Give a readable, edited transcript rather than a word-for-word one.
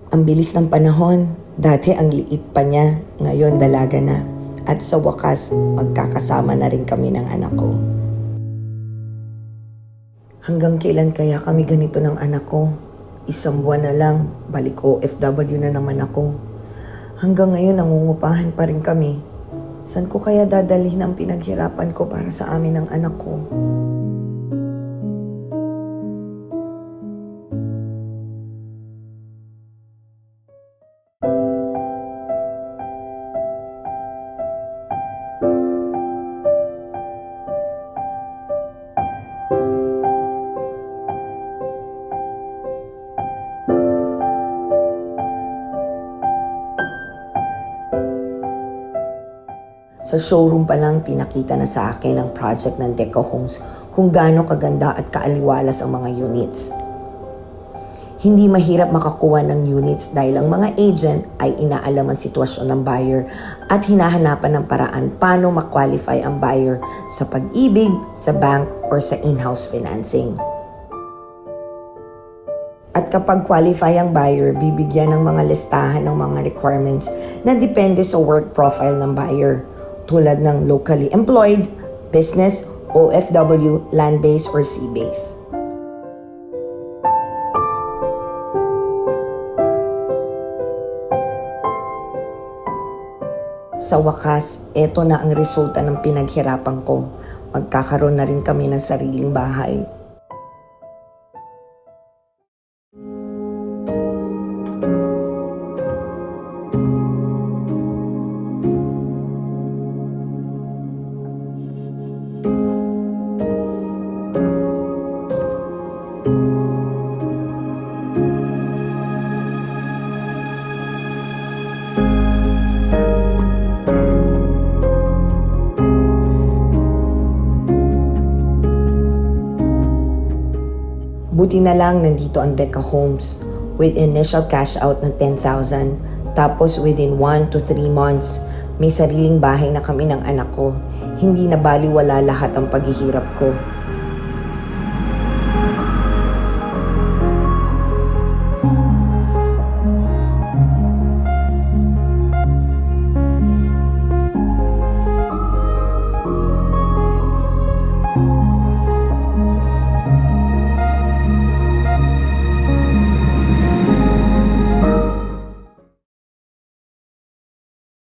Ang bilis ng panahon, dati ang liit pa niya, ngayon dalaga na. At sa wakas, magkakasama na rin kami ng anak ko. Hanggang kailan kaya kami ganito ng anak ko? Isang buwan na lang, balik OFW na naman ako. Hanggang ngayon nangungupahan pa rin kami. Saan ko kaya dadalhin ang pinaghirapan ko para sa amin ng anak ko? Sa showroom pa lang pinakita na sa akin ang project ng Deco Homes kung gaano kaganda at kaaliwalas ang mga units. Hindi mahirap makakuha ng units dahil ang mga agent ay inaalam ang sitwasyon ng buyer at hinahanapan ng paraan paano ma-qualify ang buyer sa pag-ibig, sa bank, or sa in-house financing. At kapag qualify ang buyer, bibigyan ng mga listahan ng mga requirements na depende sa work profile ng buyer, tulad ng locally employed, business, OFW, land-based, or sea-based. Sa wakas, eto na ang resulta ng pinaghirapan ko. Magkakaroon na rin kami ng sariling bahay. Buti na lang nandito ang Deco Homes with initial cash out ng 10,000. Tapos within 1 to 3 months, may sariling bahay na kami ng anak ko. Hindi na baliwala lahat ang paghihirap ko.